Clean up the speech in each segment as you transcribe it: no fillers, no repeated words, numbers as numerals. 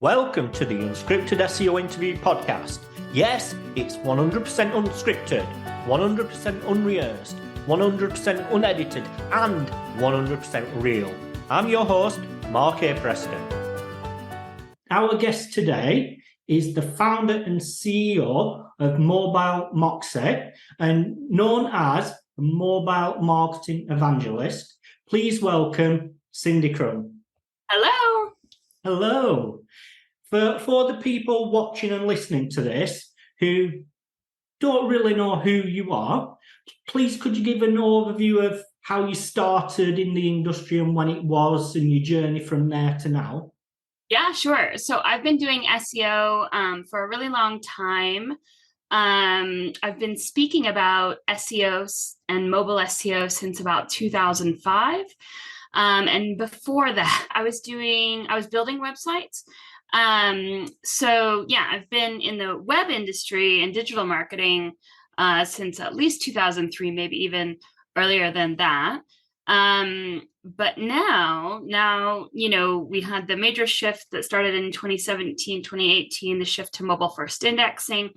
Welcome to the Unscripted SEO Interview Podcast. Yes, it's 100% unscripted, 100% unrehearsed, 100% unedited, and 100% real. I'm your host, Mark A. Preston. Our guest today is the founder and CEO of MobileMoxie and known as a mobile marketing evangelist. Please welcome Cindy Krum. Hello. Hello. For the people watching and listening to this who don't really know who you are, please could you give an overview of how you started in the industry and when it was and your journey from there to now? Yeah, sure. So I've been doing SEO for a really long time. I've been speaking about SEO and mobile SEO since about 2005. And before that, I was building websites. So yeah, I've been in the web industry and digital marketing since at least 2003, maybe even earlier than that. But now, we had the major shift that started in 2017, 2018, the shift to mobile first indexing.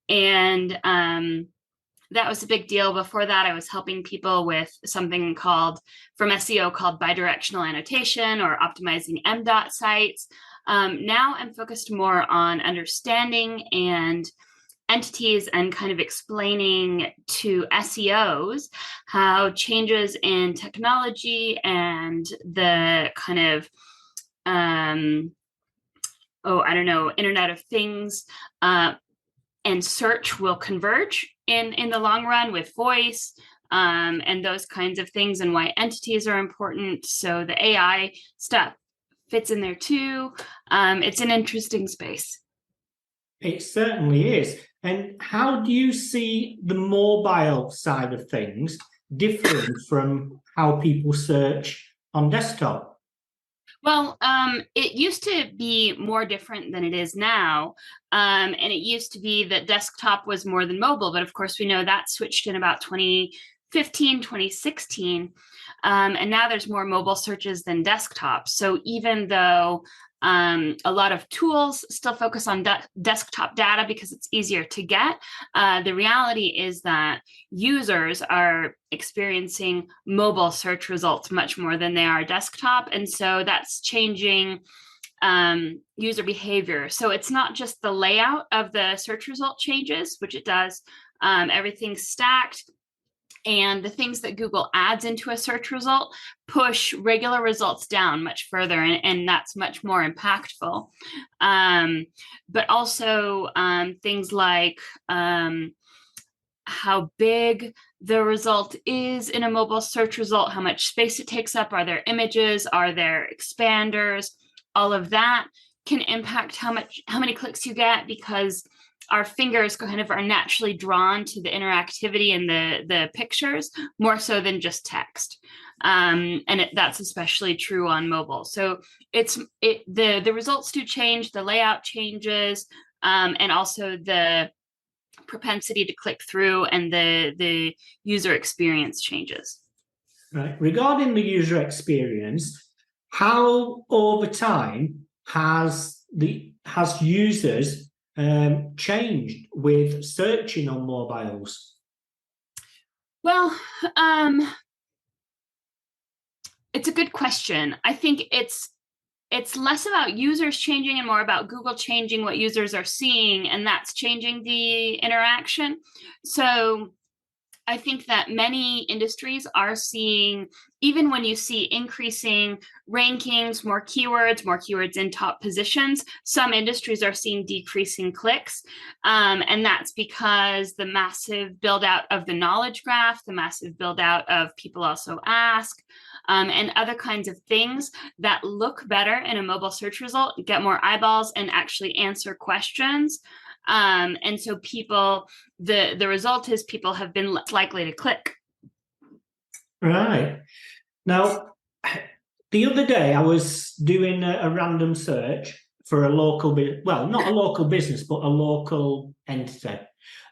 And that was a big deal. Before that, I was helping people with something from SEO called bidirectional annotation or optimizing MDOT sites. Now I'm focused more on understanding and entities and kind of explaining to SEOs how changes in technology and the kind of, Internet of Things and search will converge in the long run with voice and those kinds of things, and why entities are important. So the AI stuff fits in there too. It's an interesting space. It certainly is. And how do you see the mobile side of things different from how people search on desktop? Well, it used to be more different than it is now. And it used to be that desktop was more than mobile. But of course, we know that switched in about 2015, 2016. And now there's more mobile searches than desktop. So even though a lot of tools still focus on desktop data because it's easier to get, the reality is that users are experiencing mobile search results much more than they are desktop. And so that's changing user behavior. So it's not just the layout of the search result changes, which it does. Everything's stacked. And the things that Google adds into a search result push regular results down much further, and that's much more impactful. But also things like how big the result is in a mobile search result, how much space it takes up, are there images, are there expanders, all of that can impact how many clicks you get, because our fingers kind of are naturally drawn to the interactivity and the pictures more so than just text. That's especially true on mobile. So the results do change, the layout changes, and also the propensity to click through and the user experience changes. Right. Regarding the user experience, how over time has users changed with searching on mobiles? Well, it's a good question. I think it's less about users changing and more about Google changing what users are seeing, and that's changing the interaction. So I think that many industries are seeing, even when you see increasing rankings, more keywords in top positions, some industries are seeing decreasing clicks. And that's because the massive build out of the knowledge graph, the massive build out of people also ask, and other kinds of things that look better in a mobile search result, get more eyeballs and actually answer questions. And so the result is people have been less likely to click. Right. Now, the other day I was doing a random search for a local, not a local business, but a local entity.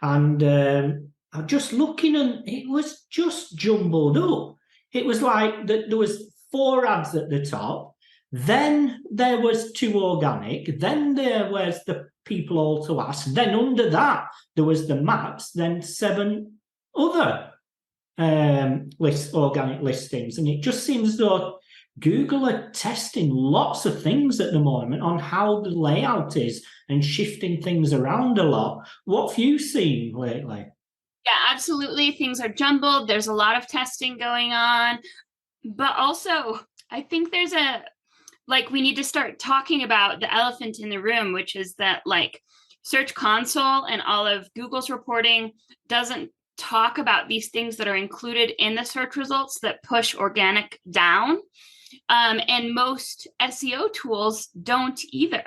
And I'm just looking and it was just jumbled up. It was like there was 4 ads at the top. Then there was 2 organic. Then there was the people also asked. Then under that, there was the maps. Then 7 other organic listings. And it just seems as though Google are testing lots of things at the moment on how the layout is and shifting things around a lot. What have you seen lately? Yeah, absolutely. Things are jumbled. There's a lot of testing going on. But also, I think there's we need to start talking about the elephant in the room, which is that Search Console and all of Google's reporting doesn't talk about these things that are included in the search results that push organic down. And most SEO tools don't either.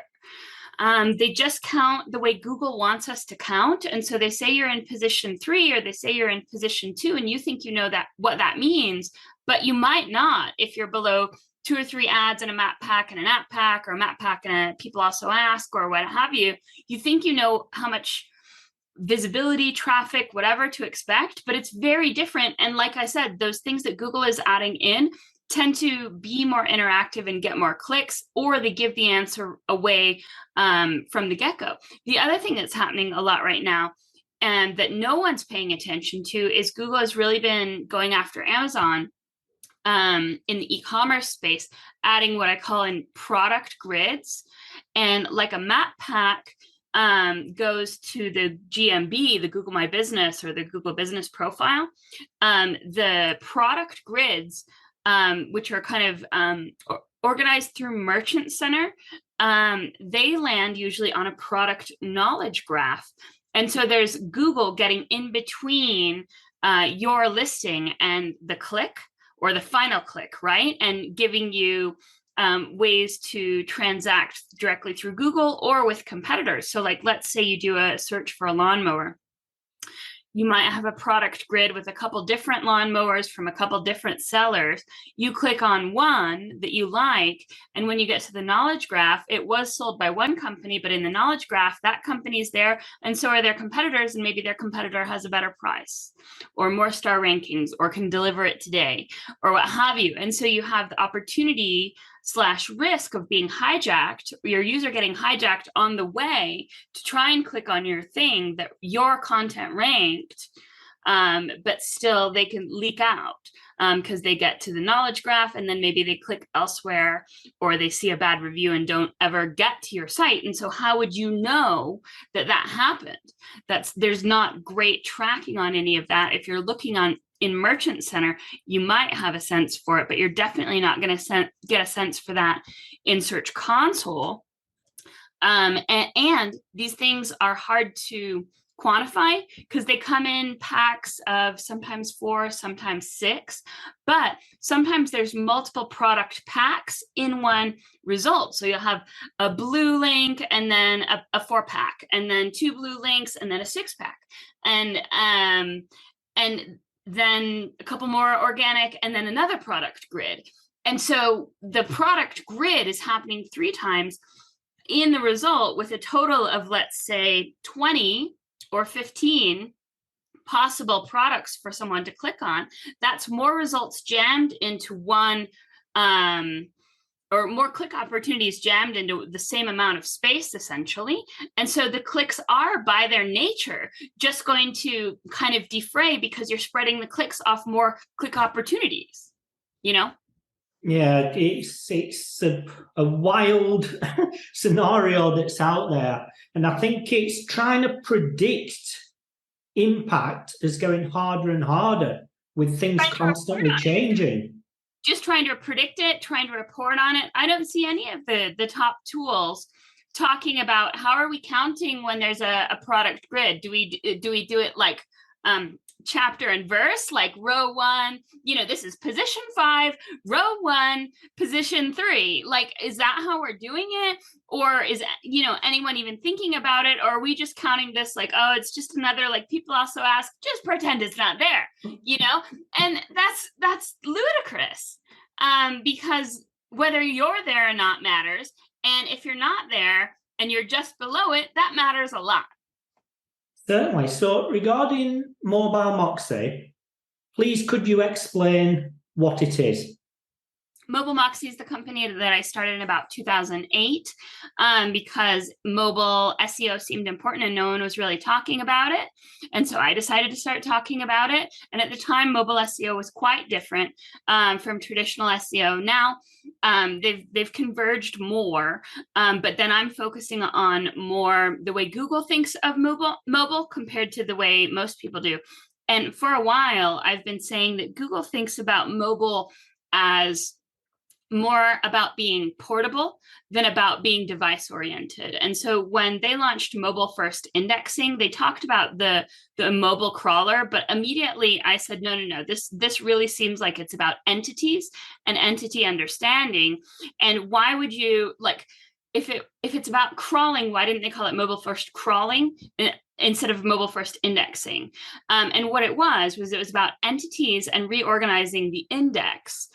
They just count the way Google wants us to count. And so they say you're in position 3 or they say you're in position 2 and you think you know that what that means, but you might not if you're below 2 or 3 ads in a map pack and an app pack, or a map pack and a people also ask, or what have you. You think you know how much visibility, traffic, whatever to expect, but it's very different. And like I said, those things that Google is adding in tend to be more interactive and get more clicks, or they give the answer away from the get-go. The other thing that's happening a lot right now, and that no one's paying attention to, is Google has really been going after Amazon in the e-commerce space, adding what I call in product grids. And like a map pack goes to the GMB, the Google My Business or the Google Business Profile, the product grids, which are kind of organized through Merchant Center, they land usually on a product knowledge graph. And so there's Google getting in between your listing and the click or the final click, right? And giving you ways to transact directly through Google or with competitors. So let's say you do a search for a lawnmower. You might have a product grid with a couple different lawnmowers from a couple different sellers. You click on one that you like, and when you get to the knowledge graph, it was sold by one company, but in the knowledge graph, that company's there, and so are their competitors, and maybe their competitor has a better price, or more star rankings, or can deliver it today, or what have you. And so you have the opportunity / risk of being hijacked, your user getting hijacked on the way to try and click on your thing that your content ranked, but still they can leak out because they get to the knowledge graph and then maybe they click elsewhere, or they see a bad review and don't ever get to your site. And so how would you know that that happened? There's not great tracking on any of that. If you're looking in Merchant Center, you might have a sense for it, but you're definitely not going to get a sense for that in Search Console. And these things are hard to quantify because they come in packs of sometimes 4, sometimes 6, but sometimes there's multiple product packs in one result. So you'll have a blue link and then a 4-pack, and then 2 blue links and then a 6-pack, and then a couple more organic, and then another product grid. And so the product grid is happening 3 times in the result, with a total of, let's say, 20 or 15 possible products for someone to click on. That's more results jammed into one, or more click opportunities jammed into the same amount of space, essentially. And so the clicks are, by their nature, just going to kind of defray because you're spreading the clicks off more click opportunities, you know? Yeah, it's a wild scenario that's out there. And I think it's trying to predict impact is going harder and harder with things constantly changing. Just trying to predict it, trying to report on it. I don't see any of the top tools talking about how are we counting when there's a product grid. Do we do it like chapter and verse, like row 1, this is position 5, row 1, position 3? Like, is that how we're doing it? Or is, anyone even thinking about it? Or are we just counting this like, oh, it's just another, like people also ask, just pretend it's not there, And that's ludicrous, because whether you're there or not matters. And if you're not there and you're just below it, that matters a lot. Certainly. So regarding MobileMoxie, please could you explain what it is? MobileMoxie is the company that I started in about 2008 because mobile SEO seemed important and no one was really talking about it. And so I decided to start talking about it. And at the time, mobile SEO was quite different from traditional SEO. Now they've converged more, but then I'm focusing on more the way Google thinks of mobile compared to the way most people do. And for a while, I've been saying that Google thinks about mobile as more about being portable than about being device oriented. And so when they launched mobile first indexing, they talked about the mobile crawler, but immediately I said, no, this really seems like it's about entities and entity understanding. And why would you, like, if it's about crawling, why didn't they call it mobile first crawling instead of mobile first indexing? And what it was about entities and reorganizing the index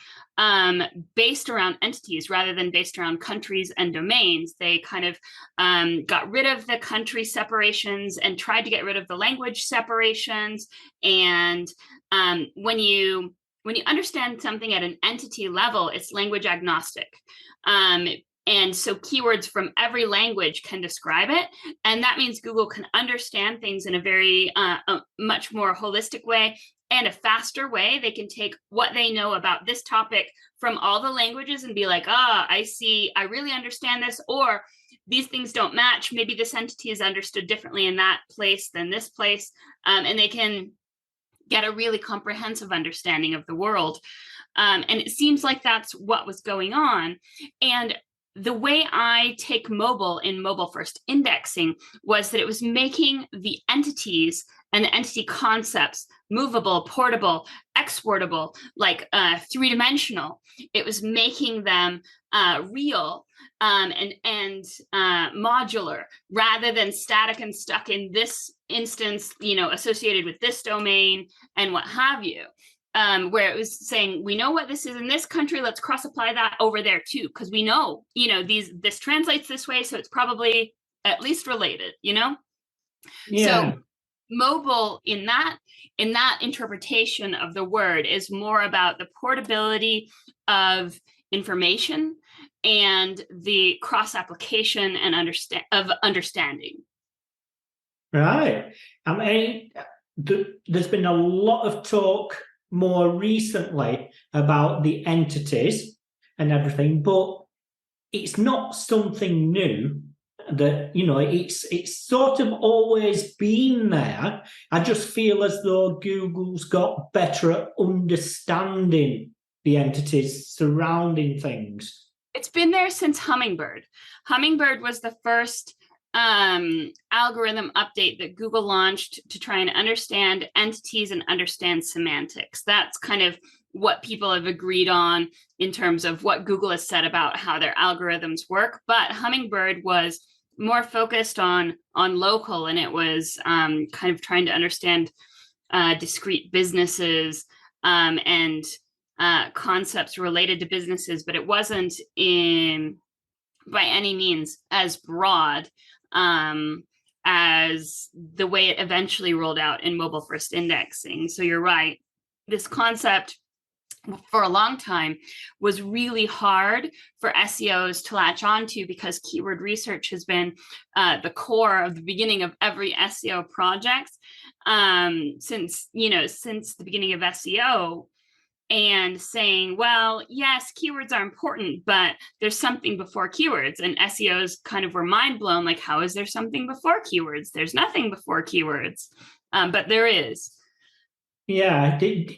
based around entities rather than based around countries and domains. They kind of got rid of the country separations and tried to get rid of the language separations. And when you understand something at an entity level, it's language agnostic. And so keywords from every language can describe it. And that means Google can understand things in a very much more holistic way and a faster way. They can take what they know about this topic from all the languages and be like, I see, I really understand this, or these things don't match. Maybe this entity is understood differently in that place than this place. And they can get a really comprehensive understanding of the world. And it seems like that's what was going on. And the way I take mobile in mobile first indexing was that it was making the entities and the entity concepts movable, portable, exportable, like three-dimensional. It was making them real and modular rather than static and stuck in this instance, associated with this domain and what have you. Where it was saying, we know what this is in this country, let's cross apply that over there too, because we know, this translates this way, so it's probably at least related, Yeah. So mobile in that interpretation of the word is more about the portability of information and the cross application and understanding. Right. I mean, there's been a lot of talk more recently about the entities and everything, but it's not something new. That it's sort of always been there. I just feel as though Google's got better at understanding the entities surrounding things. It's been there since Hummingbird. Hummingbird was the first algorithm update that Google launched to try and understand entities and understand semantics. That's kind of what people have agreed on in terms of what Google has said about how their algorithms work. But Hummingbird was more focused on local, and it was kind of trying to understand discrete businesses and concepts related to businesses, but it wasn't by any means as broad as the way it eventually rolled out in mobile first indexing. So you're right. This concept for a long time was really hard for SEOs to latch onto, because keyword research has been the core of the beginning of every SEO project since the beginning of SEO. And saying, well, yes, keywords are important, but there's something before keywords. And SEOs kind of were mind blown, like, how is there something before keywords? There's nothing before keywords, but there is. Yeah. Do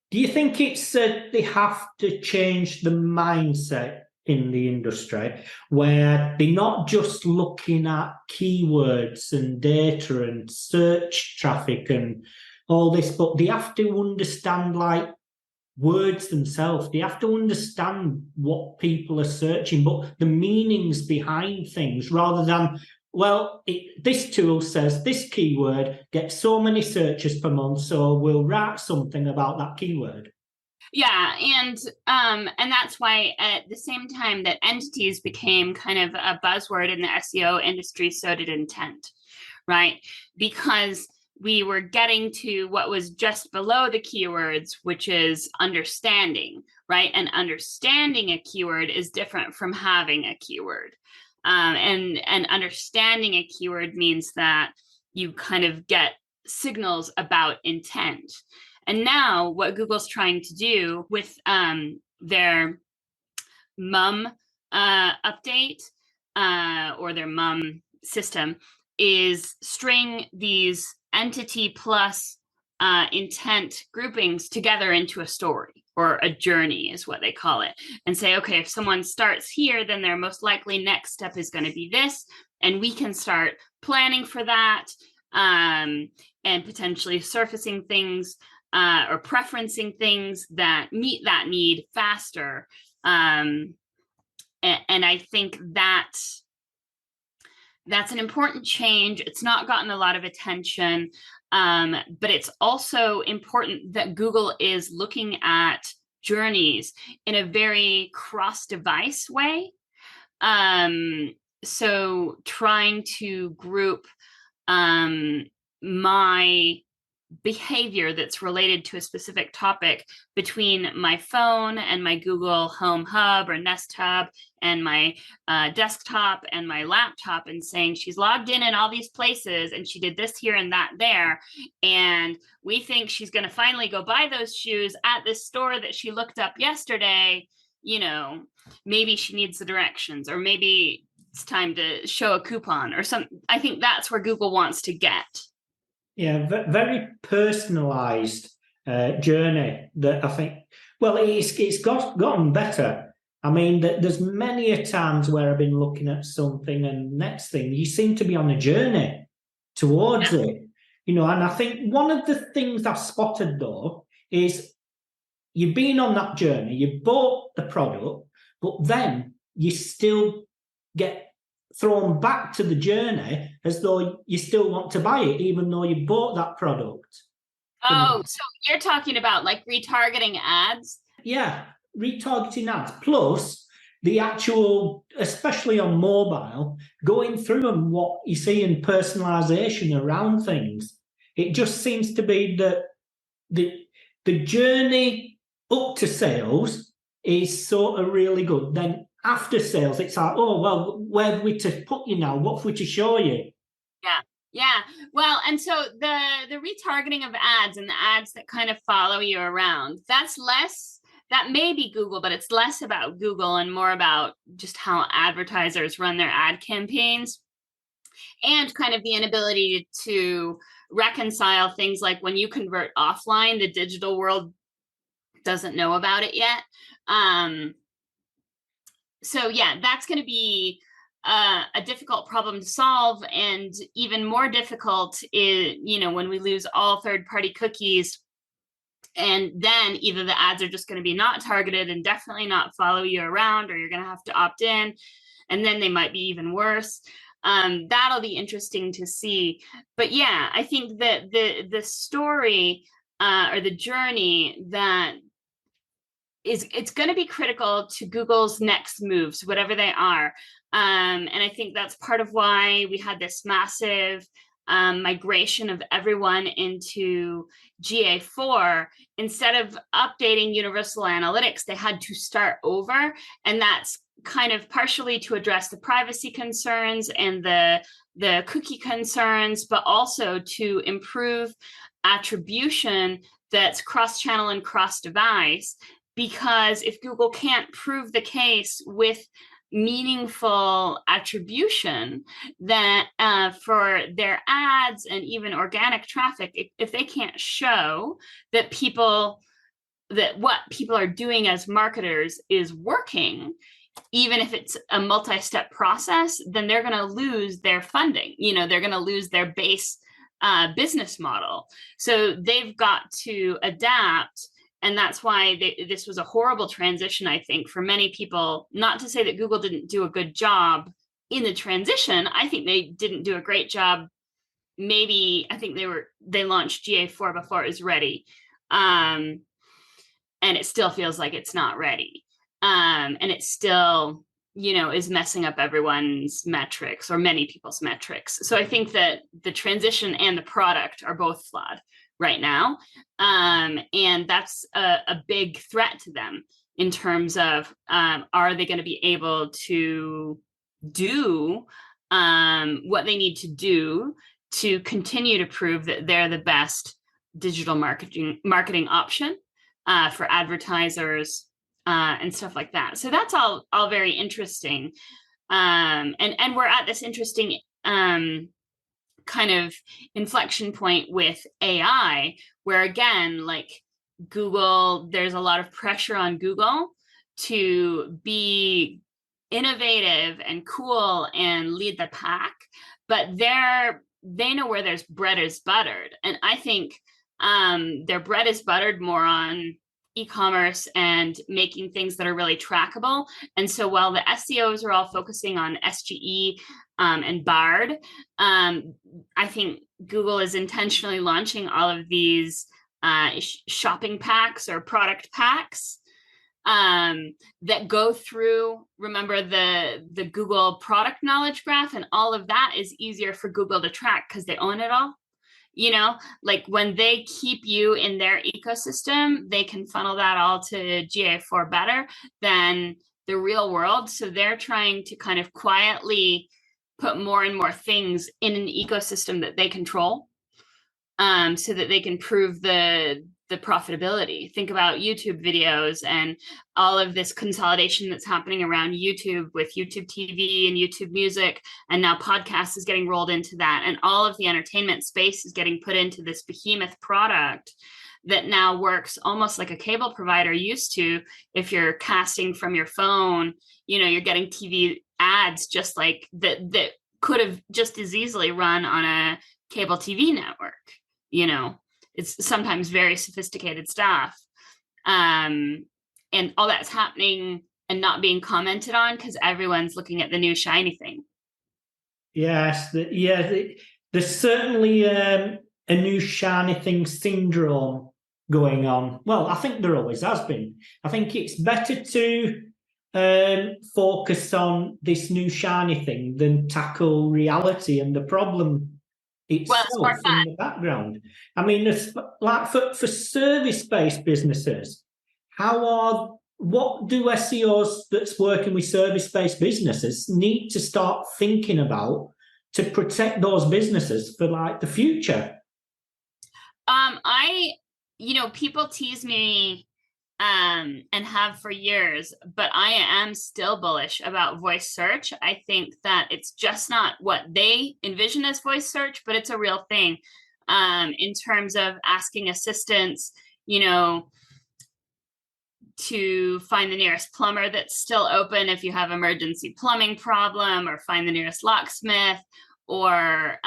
you think it's they have to change the mindset in the industry, where they're not just looking at keywords and data and search traffic and all this, but they have to understand, like, words themselves. They have to understand what people are searching, but the meanings behind things, rather than, well, this tool says this keyword gets so many searches per month, so we'll write something about that keyword. Yeah, and that's why at the same time that entities became kind of a buzzword in the SEO industry, so did intent, right? Because we were getting to what was just below the keywords, which is understanding, right? And understanding a keyword is different from having a keyword. And understanding a keyword means that you kind of get signals about intent. And now what Google's trying to do with their MUM update or their MUM system is string these entity plus intent groupings together into a story, or a journey is what they call it, and say, okay, if someone starts here, then their most likely next step is going to be this, and we can start planning for that, and potentially surfacing things or preferencing things that meet that need faster. And I think that's an important change. It's not gotten a lot of attention, but it's also important that Google is looking at journeys in a very cross-device way. So trying to group my behavior that's related to a specific topic between my phone and my Google Home Hub or Nest Hub and my desktop and my laptop, and saying she's logged in all these places and she did this here and that there, and we think she's going to finally go buy those shoes at this store that she looked up yesterday. You know, maybe she needs the directions, or maybe it's time to show a coupon or something. I think that's where Google wants to get. Yeah, very personalized journey that I think, well, it's gotten better. I mean, there's many a times where I've been looking at something and next thing, you seem to be on a journey towards it, you know, and I think one of the things I've spotted though is you've been on that journey, you bought the product, but then you still get thrown back to the journey as though you still want to buy it, even though you bought that product. Oh, so you're talking about like retargeting ads? Yeah, retargeting ads, plus the actual, especially on mobile, going through and what you see in personalization around things. It just seems to be that the journey up to sales is sort of really good. Then after sales, it's like, oh, well, where are we to put you now? What are we to show you? Yeah. Well, and so the retargeting of ads and the ads that kind of follow you around, that may be Google, but it's less about Google and more about just how advertisers run their ad campaigns, and kind of the inability to reconcile things like when you convert offline, the digital world doesn't know about it yet. So yeah, that's going to be a difficult problem to solve, and even more difficult is, you know, when we lose all third-party cookies, and then either the ads are just going to be not targeted and definitely not follow you around, or you're going to have to opt in, and then they might be even worse. That'll be interesting to see. But yeah, I think that the story or the journey that it's going to be critical to Google's next moves, whatever they are. And I think that's part of why we had this massive migration of everyone into GA4. Instead of updating Universal Analytics, they had to start over. And that's kind of partially to address the privacy concerns and the cookie concerns, but also to improve attribution that's cross-channel and cross-device. Because if Google can't prove the case with meaningful attribution, that for their ads and even organic traffic, if they can't show that what people are doing as marketers is working, even if it's a multi-step process, then they're going to lose their funding. You know, they're going to lose their base business model. So they've got to adapt. And that's why this was a horrible transition, I think, for many people. Not to say that Google didn't do a good job in the transition. I think they didn't do a great job. Maybe I think they launched GA4 before it was ready. And it still feels like it's not ready. And it's still is messing up everyone's metrics or many people's metrics. So I think that the transition and the product are both flawed right now. And that's a big threat to them in terms of, are they going to be able to do what they need to do to continue to prove that they're the best digital marketing option for advertisers and stuff like that. So that's all very interesting. And we're at this interesting kind of inflection point with AI, where again, like Google, there's a lot of pressure on Google to be innovative and cool and lead the pack, but they know where their bread is buttered. And I think their bread is buttered more on e-commerce and making things that are really trackable. And so while the SEOs are all focusing on SGE and BARD, I think Google is intentionally launching all of these shopping packs or product packs that go through, remember the Google product knowledge graph, and all of that is easier for Google to track because they own it all. Like when they keep you in their ecosystem, they can funnel that all to GA4 better than the real world. So they're trying to kind of quietly put more and more things in an ecosystem that they control, so that they can prove the profitability. Think about YouTube videos and all of this consolidation that's happening around YouTube with YouTube TV and YouTube Music, and now podcasts is getting rolled into that, and all of the entertainment space is getting put into this behemoth product that now works almost like a cable provider used to. If you're casting from your phone, you're getting TV ads just like that could have just as easily run on a cable TV network. It's sometimes very sophisticated stuff. And all that's happening and not being commented on because everyone's looking at the new shiny thing. Yes, there's certainly a new shiny thing syndrome going on. Well, I think there always has been. I think it's better to focus on this new shiny thing than tackle reality and the problem itself in the background. I mean, like for service-based businesses, what do SEOs that's working with service-based businesses need to start thinking about to protect those businesses for like the future? People tease me and have for years, but I am still bullish about voice search. I think that it's just not what they envision as voice search, but it's a real thing in terms of asking assistants, to find the nearest plumber that's still open if you have emergency plumbing problem, or find the nearest locksmith, or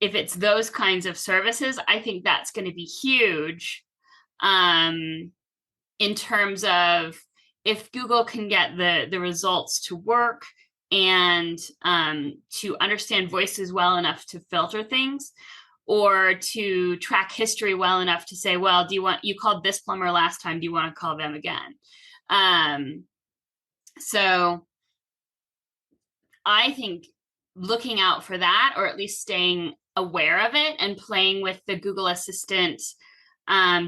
if it's those kinds of services. I think that's going to be huge. In terms of if Google can get the results to work and to understand voices well enough to filter things, or to track history well enough to say, well, you called this plumber last time, do you want to call them again? So I think looking out for that, or at least staying aware of it and playing with the Google Assistant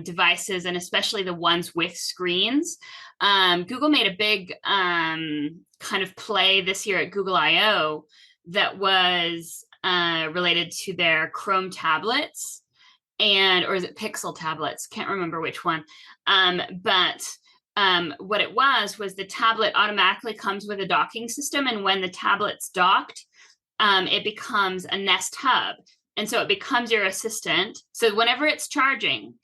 devices, and especially the ones with screens. Google made a big kind of play this year at Google I/O that was related to their Krum tablets, or is it Pixel tablets? Can't remember which one. But what it was the tablet automatically comes with a docking system, and when the tablet's docked, it becomes a Nest Hub. And so it becomes your assistant. So whenever it's charging,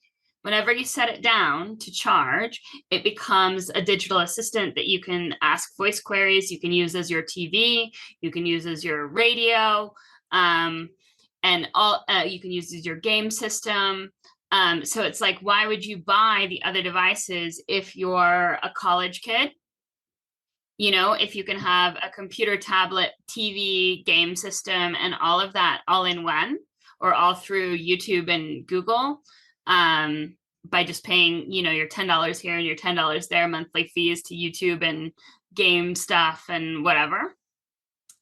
whenever you set it down to charge, it becomes a digital assistant that you can ask voice queries, you can use as your TV, you can use as your radio, and you can use as your game system. So it's like, why would you buy the other devices if you're a college kid? If you can have a computer, tablet, TV, game system, and all of that all in one, or all through YouTube and Google, by just paying, your $10 here and your $10 there monthly fees to YouTube and game stuff and whatever.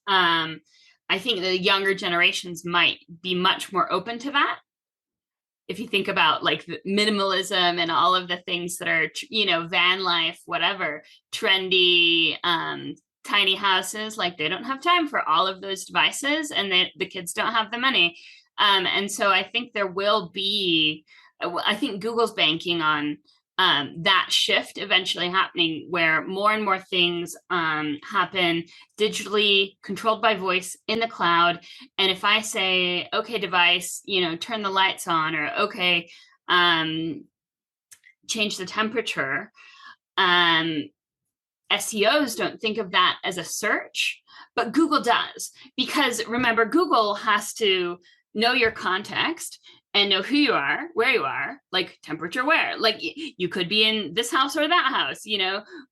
I think the younger generations might be much more open to that. If you think about like minimalism and all of the things that are, van life, whatever, trendy, tiny houses, like they don't have time for all of those devices, and the kids don't have the money. And so I think there will be, I think Google's banking on that shift eventually happening, where more and more things happen digitally, controlled by voice in the cloud. And if I say, okay, device, turn the lights on, or okay, change the temperature, SEOs don't think of that as a search, but Google does. Because remember, Google has to know your context and know who you are, where you are, like temperature where. Like you could be in this house or that house,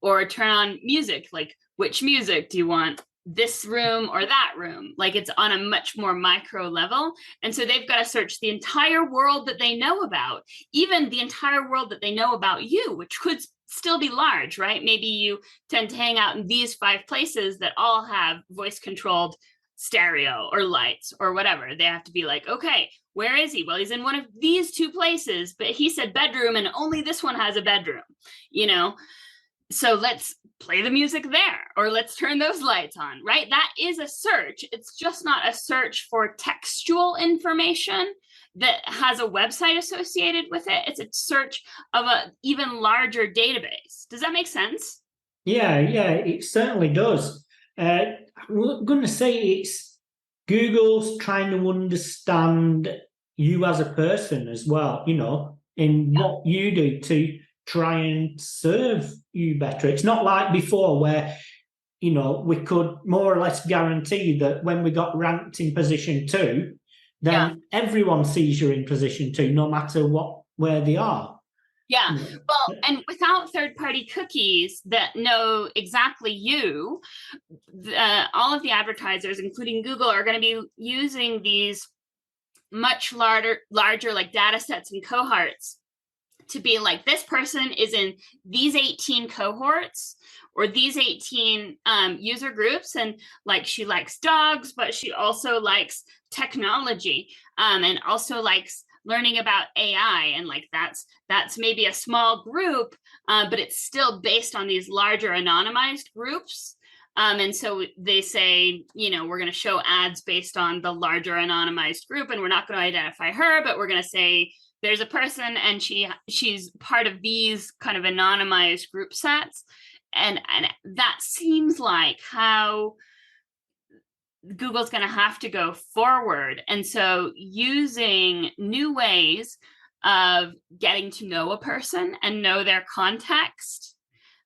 or turn on music, like which music do you want, this room or that room? Like it's on a much more micro level. And so they've got to search the entire world that they know about, even the entire world that they know about you, which could still be large, right? Maybe you tend to hang out in these 5 places that all have voice controlled stereo or lights or whatever. They have to be like, okay, where is he? Well, he's in one of these 2 places, but he said bedroom and only this one has a bedroom, so let's play the music there, or let's turn those lights on, right? That is a search. It's just not a search for textual information that has a website associated with it. It's a search of an even larger database. Does that make sense? Yeah, it certainly does. I'm going to say it's Google's trying to understand you as a person as well, in what you do to try and serve you better. It's not like before where, we could more or less guarantee that when we got ranked in position 2, then everyone sees you're in position 2, no matter where they are. Yeah. Well, and without third-party cookies that know exactly you, all of the advertisers, including Google, are going to be using these much larger like data sets and cohorts to be like, this person is in these 18 cohorts or these 18 user groups, and like she likes dogs, but she also likes technology, and also likes learning about AI, and like that's maybe a small group, but it's still based on these larger anonymized groups. And so they say, we're going to show ads based on the larger anonymized group, and we're not going to identify her, but we're going to say there's a person and she's part of these kind of anonymized group sets. And that seems like how Google's going to have to go forward. And so using new ways of getting to know a person and know their context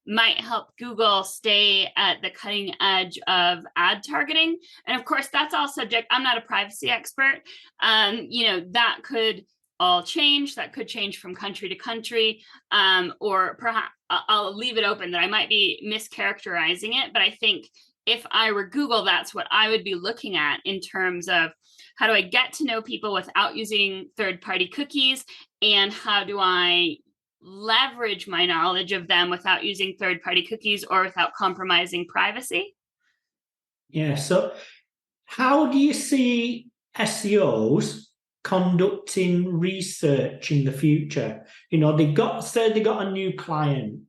might help Google stay at the cutting edge of ad targeting. And of course, that's all subject. I'm not a privacy expert. That could all change. That could change from country to country, or perhaps I'll leave it open that I might be mischaracterizing it. But I think if I were Google, that's what I would be looking at in terms of how do I get to know people without using third-party cookies, and how do I leverage my knowledge of them without using third-party cookies or without compromising privacy. Yeah, so how do you see SEOs conducting research in the future? They got a new client.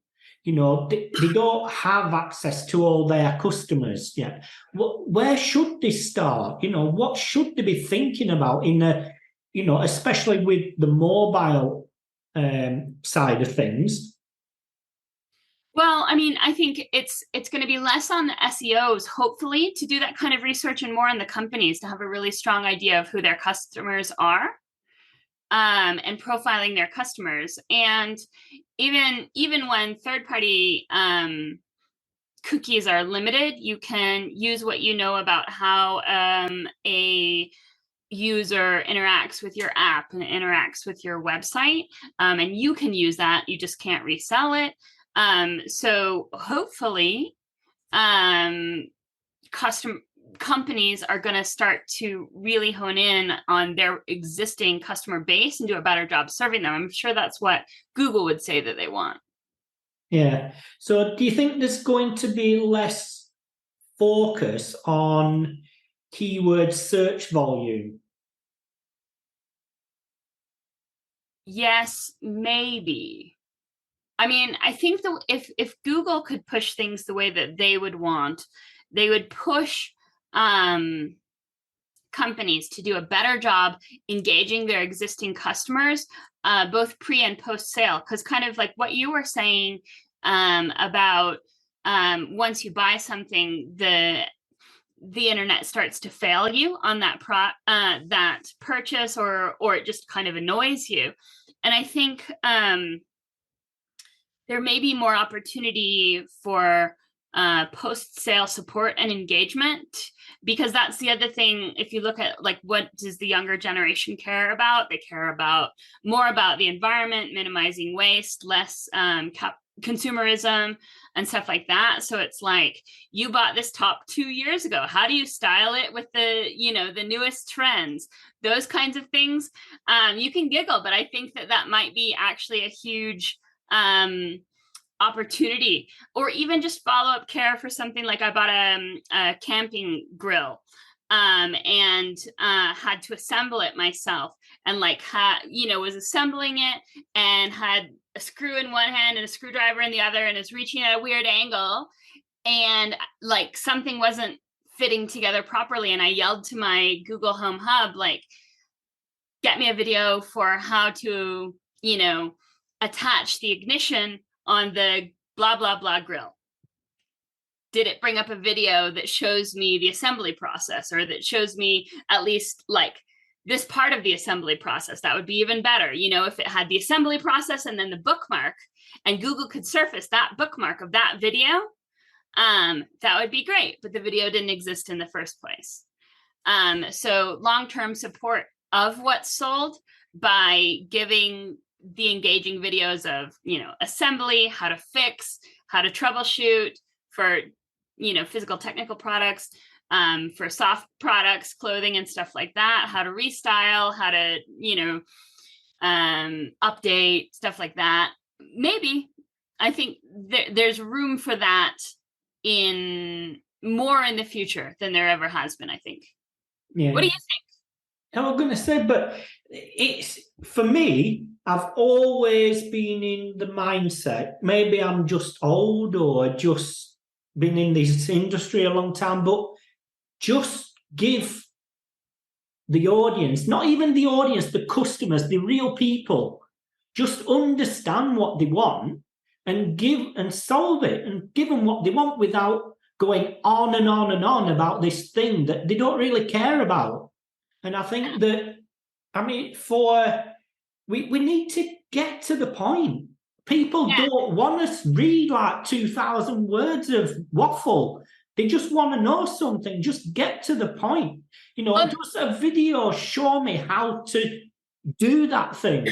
They don't have access to all their customers yet. Where should they start? What should they be thinking about especially with the mobile side of things? Well, I mean, I think it's going to be less on the SEOs, hopefully, to do that kind of research, and more on the companies to have a really strong idea of who their customers are, and profiling their customers. And even when third-party cookies are limited, you can use what you know about how a user interacts with your app and interacts with your website, and you can use that. You just can't resell it. So hopefully, companies are going to start to really hone in on their existing customer base and do a better job serving them. I'm sure that's what Google would say that they want. Yeah. So do you think there's going to be less focus on keyword search volume? Yes, maybe. I mean, I think that if Google could push things the way that they would want, they would push companies to do a better job engaging their existing customers, both pre and post sale. Because kind of like what you were saying about once you buy something, the internet starts to fail you on that purchase, or it just kind of annoys you. And I think there may be more opportunity for post-sale support and engagement, because that's the other thing. If you look at like what does the younger generation care about, they care about more about the environment, minimizing waste, less consumerism and stuff like that. So it's like, you bought this top 2 years ago, how do you style it with the newest trends, those kinds of things. You can giggle, but I think that might be actually a huge opportunity. Or even just follow-up care for something like, I bought a camping grill and had to assemble it myself, and like was assembling it and had a screw in one hand and a screwdriver in the other, and is reaching at a weird angle, and like something wasn't fitting together properly, and I yelled to my Google Home Hub, like, get me a video for how to attach the ignition on the blah blah blah grill. Did it bring up a video that shows me the assembly process, or that shows me at least like this part of the assembly process? That would be even better, if it had the assembly process and then the bookmark, and Google could surface that bookmark of that video. That would be great, but the video didn't exist in the first place. So long-term support of what's sold by giving the engaging videos of assembly, how to fix, how to troubleshoot for physical technical products, for soft products, clothing and stuff like that, how to restyle, how to update, stuff like that. Maybe I think there's room for that in the future than there ever has been, I think. Yeah. What do you think? I was going to say, but it's, for me, I've always been in the mindset, maybe I'm just old or just been in this industry a long time, but just give the audience, not even the audience, the customers, the real people, just understand what they want and give and solve it and give them what they want, without going on and on and on about this thing that they don't really care about. And I think that, we need to get to the point. People don't want to read like 2,000 words of waffle. They just want to know something. Just get to the point. Just a video, show me how to do that thing.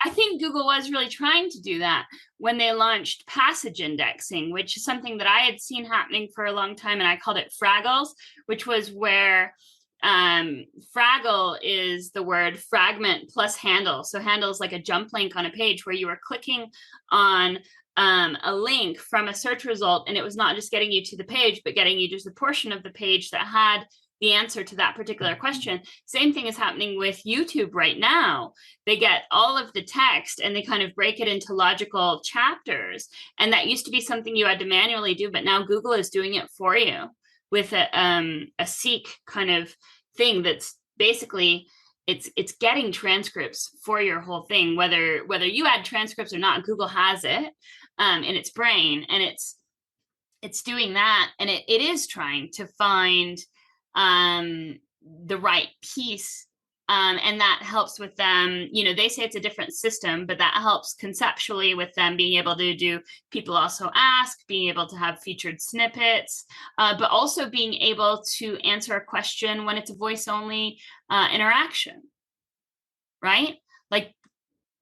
I think Google was really trying to do that when they launched passage indexing, which is something that I had seen happening for a long time, and I called it Fraggles, which was where Fraggle is the word fragment plus handle. So handle is like a jump link on a page where you were clicking on a link from a search result, and it was not just getting you to the page, but getting you just a portion of the page that had the answer to that particular question. Same thing is happening with YouTube right now. They get all of the text and they kind of break it into logical chapters. And that used to be something you had to manually do, but now Google is doing it for you with a seek kind of thing that's basically it's getting transcripts for your whole thing, whether you add transcripts or not. Google has it in its brain, and it's doing that, and it is trying to find the right piece, and that helps with them. They say it's a different system, but that helps conceptually with them being able to do people also ask, being able to have featured snippets, but also being able to answer a question when it's a voice only interaction, right? Like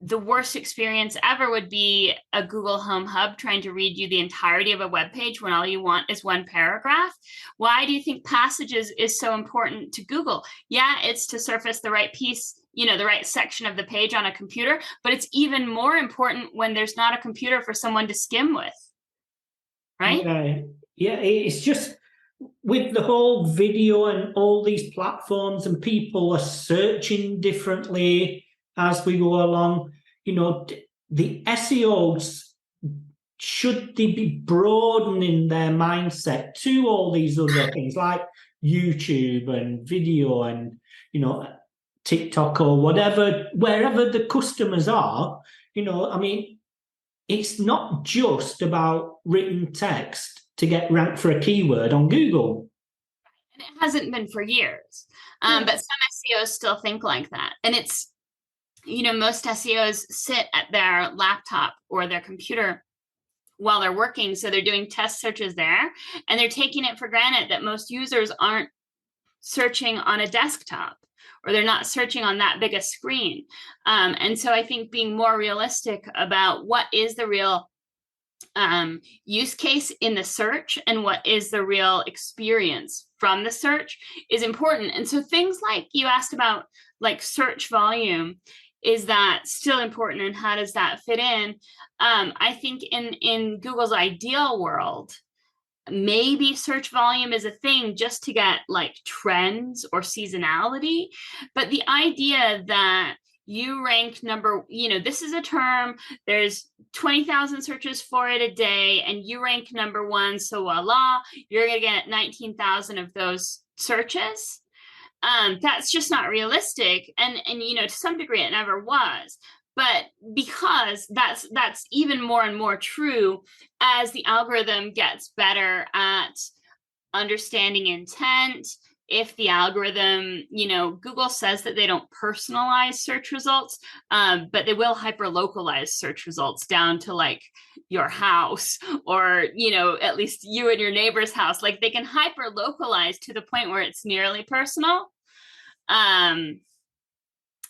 the worst experience ever would be a Google Home Hub trying to read you the entirety of a web page when all you want is one paragraph. Why do you think passages is so important to Google? Yeah, it's to surface the right piece, the right section of the page on a computer, but it's even more important when there's not a computer for someone to skim with, right? Yeah, it's just with the whole video and all these platforms, and people are searching differently as we go along. The SEOs, should they be broadening their mindset to all these other things like YouTube and video and TikTok or whatever, wherever the customers are, it's not just about written text to get ranked for a keyword on Google. And it hasn't been for years. But some SEOs still think like that. And it's, most SEOs sit at their laptop or their computer while they're working. So they're doing test searches there, and they're taking it for granted that most users aren't searching on a desktop, or they're not searching on that big a screen. And so I think being more realistic about what is the real use case in the search and what is the real experience from the search is important. And so things like you asked about, like search volume, is that still important, and how does that fit in? I think in Google's ideal world, maybe search volume is a thing just to get like trends or seasonality. But the idea that you rank this is a term, there's 20,000 searches for it a day, and you rank number one, so voila, you're going to get 19,000 of those searches. That's just not realistic. And to some degree it never was. But because that's even more and more true as the algorithm gets better at understanding intent. If the algorithm, Google says that they don't personalize search results, but they will hyper-localize search results down to like your house, or, at least you and your neighbor's house. Like they can hyper-localize to the point where it's nearly personal.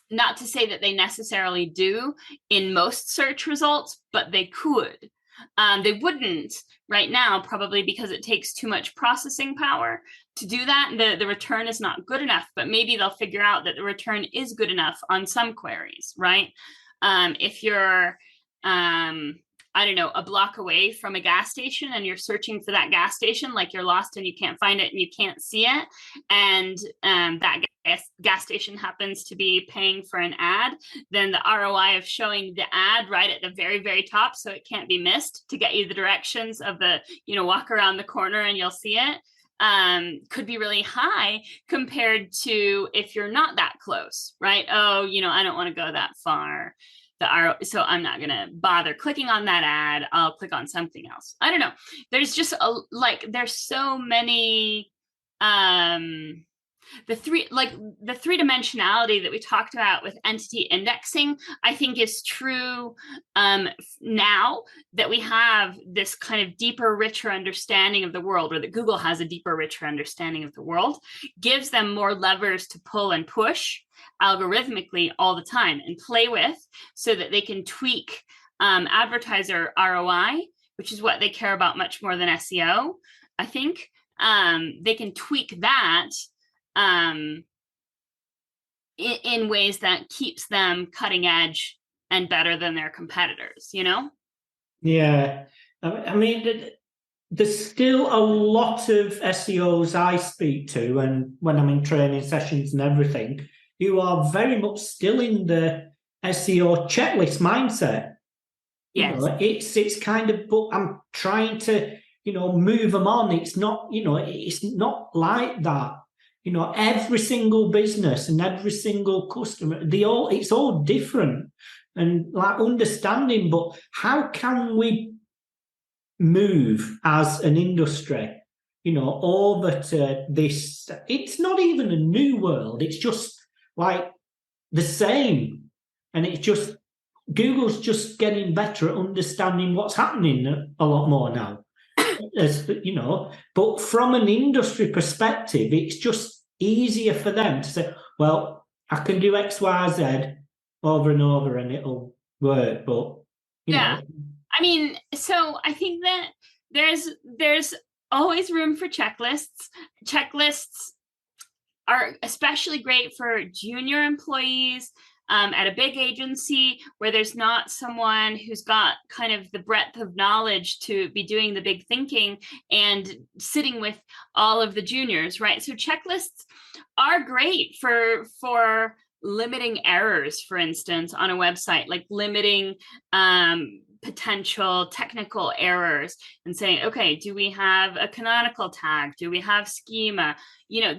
Not to say that they necessarily do in most search results, but they could. They wouldn't right now, probably because it takes too much processing power to do that. The return is not good enough, but maybe they'll figure out that the return is good enough on some queries, right? If you're, I don't know, a block away from a gas station and you're searching for that gas station, like you're lost and you can't find it and you can't see it, and that gas station happens to be paying for an ad, then the ROI of showing the ad right at the very, very top so it can't be missed to get you the directions of the, walk around the corner and you'll see it, could be really high compared to if you're not that close, right? Oh, I don't want to go that far. So I'm not going to bother clicking on that ad. I'll click on something else. I don't know. There's just there's so many, the three-dimensionality that we talked about with entity indexing, I think is true now that we have this kind of deeper, richer understanding of the world, or that Google has a deeper, richer understanding of the world, gives them more levers to pull and push algorithmically all the time and play with, so that they can tweak advertiser ROI, which is what they care about much more than SEO. I think they can tweak that in ways that keeps them cutting edge and better than their competitors, Yeah. I mean, there's still a lot of SEOs I speak to, and when I'm in training sessions and everything, who are very much still in the SEO checklist mindset. Yes. It's kind of, but I'm trying to, move them on. It's not, it's not like that. Every single business and every single customer, it's all different, and like understanding, but how can we move as an industry, over to this? It's not even a new world. It's just like the same. And it's just, Google's just getting better at understanding what's happening a lot more now. But from an industry perspective, it's just easier for them to say, well, I can do X, Y, Z over and over, and it'll work, but Yeah. I mean, so I think that there's always room for checklists. Checklists are especially great for junior employees at a big agency where there's not someone who's got kind of the breadth of knowledge to be doing the big thinking and sitting with all of the juniors, right? So checklists are great for limiting errors, for instance, on a website, like limiting potential technical errors and saying, okay, do we have a canonical tag? Do we have schema?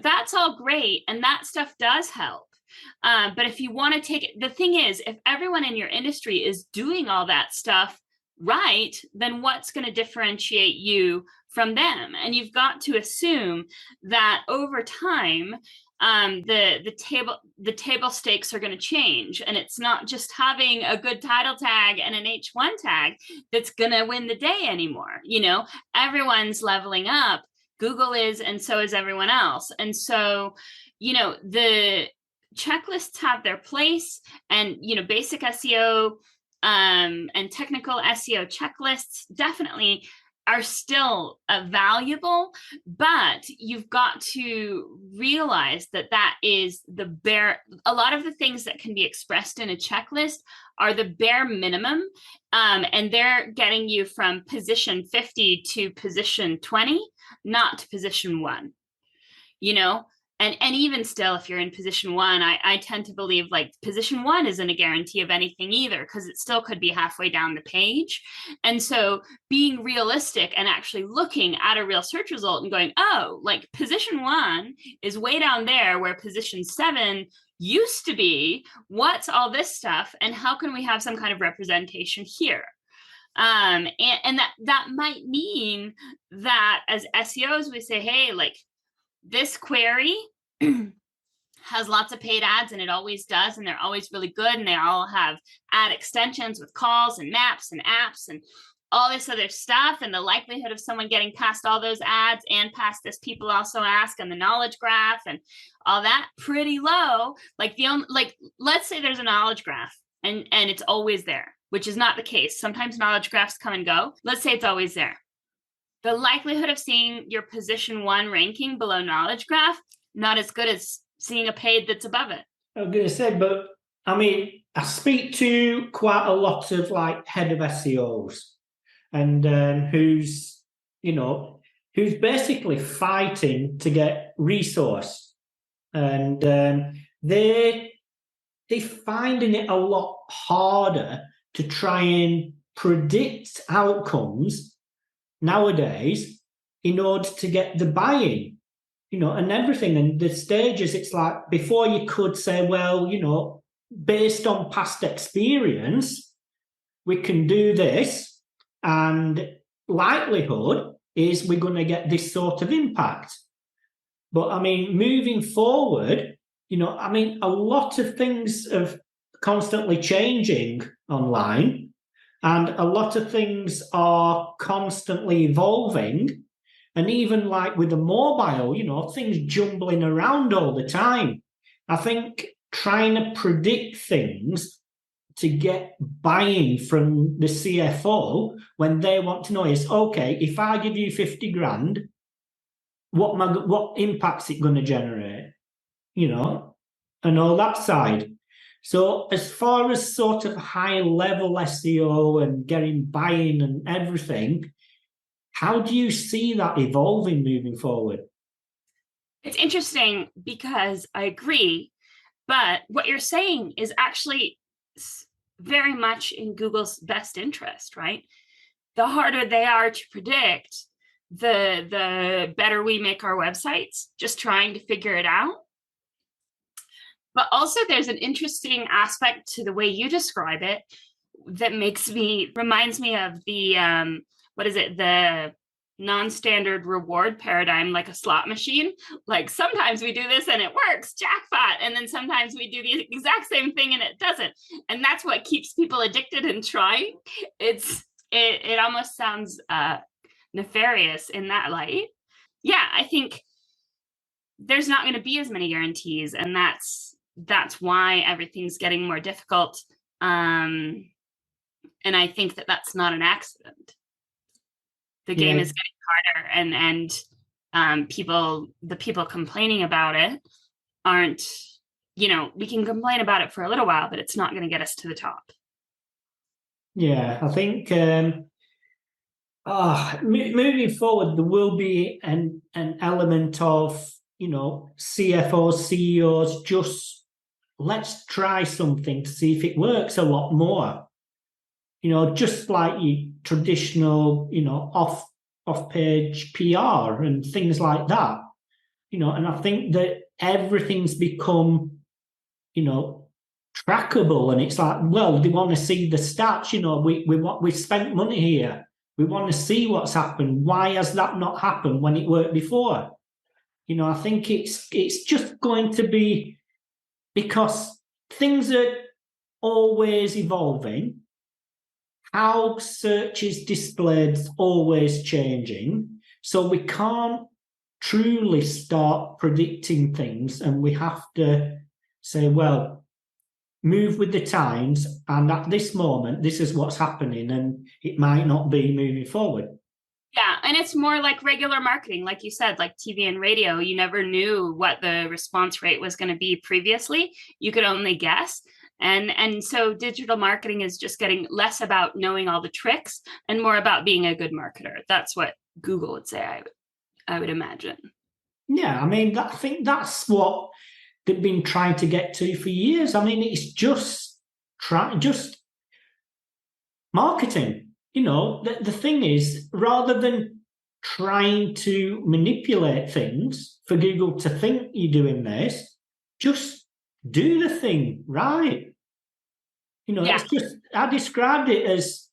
That's all great. And that stuff does help. But if you want to take it, the thing is, if everyone in your industry is doing all that stuff right, then what's going to differentiate you from them? And you've got to assume that over time, the table stakes are going to change, and it's not just having a good title tag and an H1 tag that's going to win the day anymore. Everyone's leveling up. Google is, and so is everyone else. And so, the checklists have their place, and basic SEO and technical SEO checklists definitely are still valuable, but you've got to realize that is a lot of the things that can be expressed in a checklist are the bare minimum, and they're getting you from position 50 to position 20, not to position 1, and even still, if you're in position 1, I tend to believe like position 1 isn't a guarantee of anything either, because it still could be halfway down the page. And so being realistic and actually looking at a real search result and going, oh, like position 1 is way down there where position 7 used to be. What's all this stuff? And how can we have some kind of representation here? And that might mean that as SEOs, we say, hey, like, this query has lots of paid ads, and it always does, and they're always really good, and they all have ad extensions with calls and maps and apps and all this other stuff, and the likelihood of someone getting past all those ads and past this people also ask and the knowledge graph and all that, pretty low. Like let's say there's a knowledge graph and it's always there, which is not the case. Sometimes knowledge graphs come and go. Let's say it's always there. The likelihood of seeing your position 1 ranking below knowledge graph, not as good as seeing a paid that's above it. I was going to say, but I mean, I speak to quite a lot of like head of SEOs, and who's basically fighting to get resource, and they're finding it a lot harder to try and predict outcomes nowadays in order to get the buy-in, and everything. And the stages, it's like before you could say, well, based on past experience, we can do this, and likelihood is we're going to get this sort of impact. But I mean, moving forward, a lot of things are constantly changing online. And a lot of things are constantly evolving. And even like with the mobile, things jumbling around all the time. I think trying to predict things to get buy-in from the CFO when they want to know is, okay, if I give you 50 grand, what impact's it going to generate? And all that side. So as far as sort of high-level SEO and getting buy-in and everything, how do you see that evolving moving forward? It's interesting because I agree, but what you're saying is actually very much in Google's best interest, right? The harder they are to predict, the better we make our websites, just trying to figure it out. But also there's an interesting aspect to the way you describe it that reminds me of the, the non-standard reward paradigm, like a slot machine. Like sometimes we do this and it works, jackpot. And then sometimes we do the exact same thing and it doesn't. And that's what keeps people addicted and trying. It almost sounds nefarious in that light. Yeah, I think there's not going to be as many guarantees, and that's why everything's getting more difficult. And I think that that's not an accident. The game is getting harder, and the people complaining about it aren't, we can complain about it for a little while, but it's not going to get us to the top. Yeah, I think moving forward, there will be an element of, CFOs, CEOs, just let's try something to see if it works a lot more. Just like your traditional, off-page PR and things like that. And I think that everything's become, trackable, and it's like, well, they want to see the stats. We spent money here. We want to see what's happened. Why has that not happened when it worked before? I think it's just going to be because things are always evolving. How search is displayed is always changing. So we can't truly start predicting things, and we have to say, well, move with the times, and at this moment, this is what's happening, and it might not be moving forward. Yeah, and it's more like regular marketing, like you said, like TV and radio. You never knew what the response rate was going to be previously. You could only guess. And so digital marketing is just getting less about knowing all the tricks and more about being a good marketer. That's what Google would say, I would imagine. Yeah, I mean, I think that's what they've been trying to get to for years. I mean, it's just marketing. The thing is, rather than trying to manipulate things for Google to think you're doing this, just do the thing right. It's just, I described it as,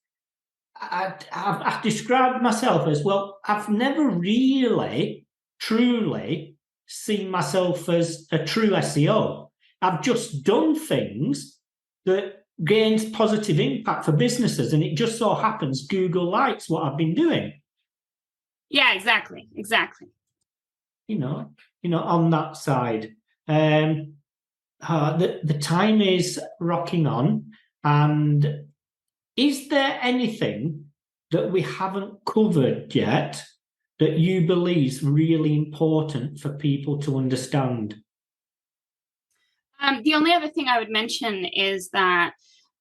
I've described myself as, well, I've never really, truly seen myself as a true SEO. I've just done things that gains positive impact for businesses, and it just so happens Google likes what I've been doing. Yeah, exactly. On that side. The time is rocking on, and is there anything that we haven't covered yet that you believe is really important for people to understand? The only other thing I would mention is that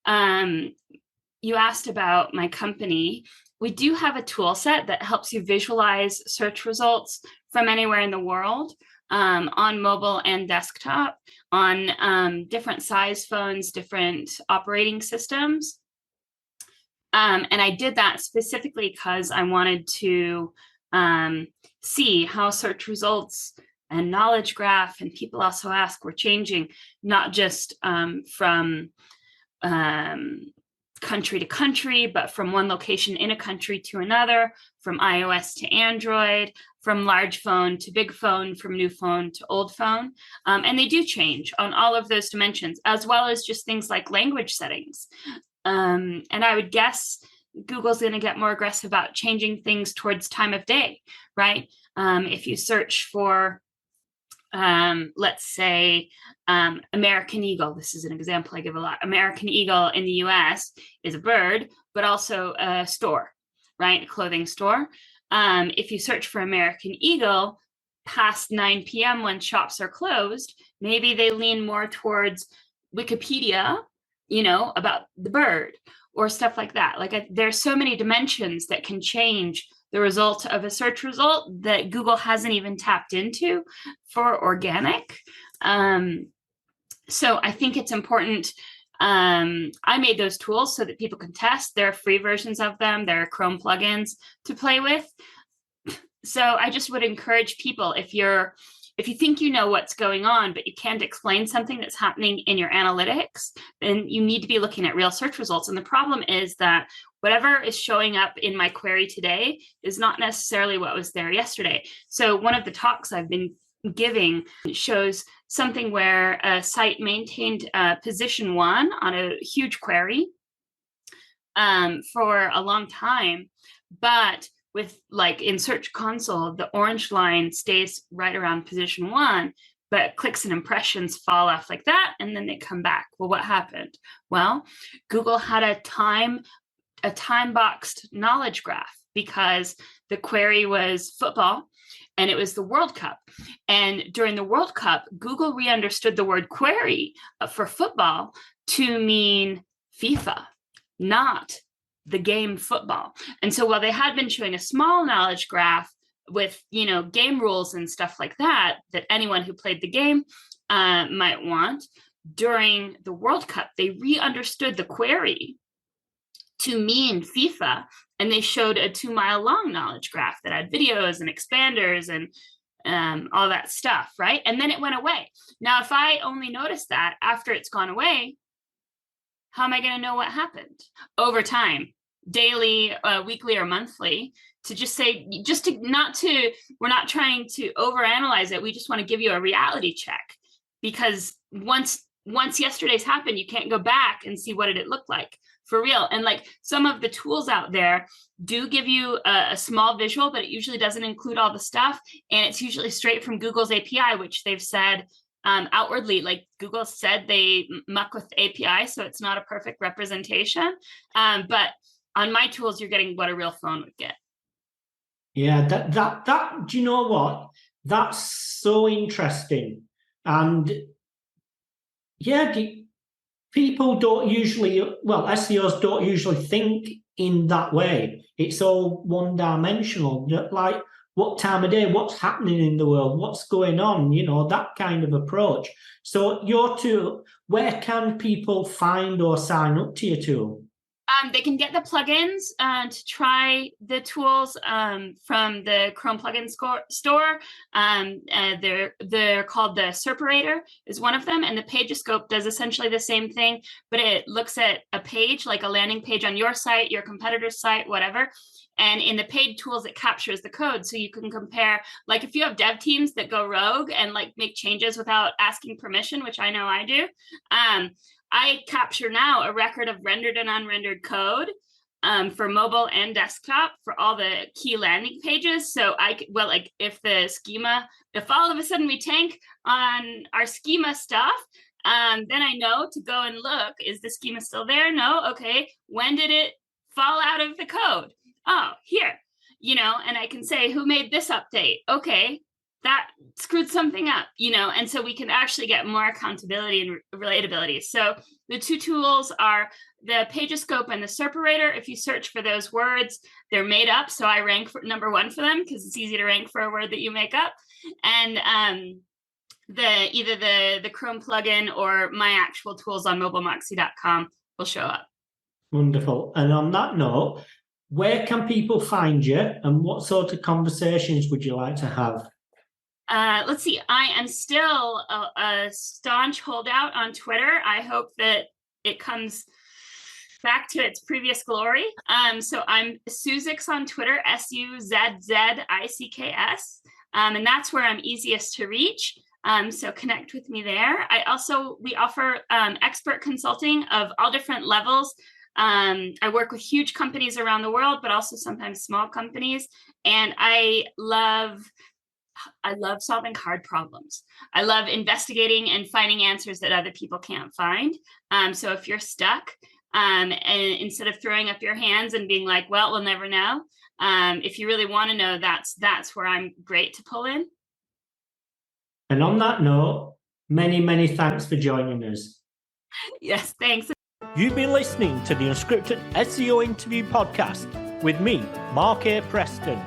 you asked about my company. We do have a tool set that helps you visualize search results from anywhere in the world, on mobile and desktop, on different size phones, different operating systems. And I did that specifically because I wanted to see how search results and knowledge graph, and people also ask, were changing, not just from country to country, but from one location in a country to another, from iOS to Android, from large phone to big phone, from new phone to old phone. And they do change on all of those dimensions, as well as just things like language settings. And I would guess Google's going to get more aggressive about changing things towards time of day, right? If you search for, let's say, American Eagle, this is an example I give a lot. American Eagle in the US is a bird, but also a store, right? A clothing store. If you search for American Eagle past 9 p.m. when shops are closed, maybe they lean more towards Wikipedia, about the bird or stuff like that. Like, there's so many dimensions that can change the result of a search result that Google hasn't even tapped into for organic. So I think it's important. I made those tools so that people can test. There are free versions of them. There are Krum plugins to play with. So I just would encourage people, if you think you know what's going on, but you can't explain something that's happening in your analytics, then you need to be looking at real search results. And the problem is that whatever is showing up in my query today is not necessarily what was there yesterday. So one of the talks I've been giving shows something where a site maintained position 1 on a huge query for a long time, but with, like, in Search Console, the orange line stays right around position 1, but clicks and impressions fall off like that, and then they come back. Well, what happened? Well, Google had a time a time-boxed knowledge graph because the query was football and it was the World Cup. And during the World Cup, Google re-understood the word query for football to mean FIFA, not the game football. And so while they had been showing a small knowledge graph with, game rules and stuff like that anyone who played the game might want, during the World Cup, they re-understood the query to mean FIFA, and they showed a 2-mile long knowledge graph that had videos and expanders and all that stuff, right? And then it went away. Now, if I only notice that after it's gone away, how am I going to know what happened over time, daily, weekly, or monthly? To just say, we're not trying to overanalyze it. We just want to give you a reality check, because once yesterday's happened, you can't go back and see what did it look like for real. And like some of the tools out there do give you a small visual, but it usually doesn't include all the stuff. And it's usually straight from Google's API, which they've said outwardly, like Google said they muck with the API, so it's not a perfect representation. But on my tools, you're getting what a real phone would get. Yeah, that do you know what? That's so interesting. And yeah, people don't usually, SEOs don't usually think in that way. It's all one-dimensional, like what time of day, what's happening in the world, what's going on, that kind of approach. So your tool, where can people find or sign up to your tool? They can get the plugins to try the tools from the Krum plugin store. They're called the SERPerator is one of them, and the Pagescope does essentially the same thing, but it looks at a page, like a landing page on your site, your competitor's site, whatever. And in the paid tools, it captures the code, so you can compare. Like if you have dev teams that go rogue and like make changes without asking permission, which I know I do. I capture now a record of rendered and unrendered code for mobile and desktop for all the key landing pages. So if all of a sudden we tank on our schema stuff, then I know to go and look, is the schema still there? No, okay. When did it fall out of the code? Oh, here, and I can say, who made this update? Okay, that screwed something up, and so we can actually get more accountability and relatability. So the two tools are the Pagescope and the SERPerator. If you search for those words, they're made up. So I rank for number 1 for them because it's easy to rank for a word that you make up. And either the Krum plugin or my actual tools on MobileMoxie.com will show up. Wonderful. And on that note, where can people find you, and what sort of conversations would you like to have? Let's see. I am still a staunch holdout on Twitter. I hope that it comes back to its previous glory. So I'm Suzix on Twitter, SUZZICKS. And that's where I'm easiest to reach. So connect with me there. We offer expert consulting of all different levels. I work with huge companies around the world, but also sometimes small companies. And I love solving hard problems. I love investigating and finding answers that other people can't find. So if you're stuck, and instead of throwing up your hands and being like, well, we'll never know, if you really want to know, that's where I'm great to pull in. And on that note, many, many thanks for joining us. Yes, thanks. You've been listening to the Unscripted SEO Interview Podcast with me, Mark A. Preston.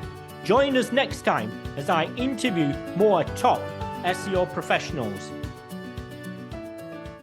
Join us next time as I interview more top SEO professionals.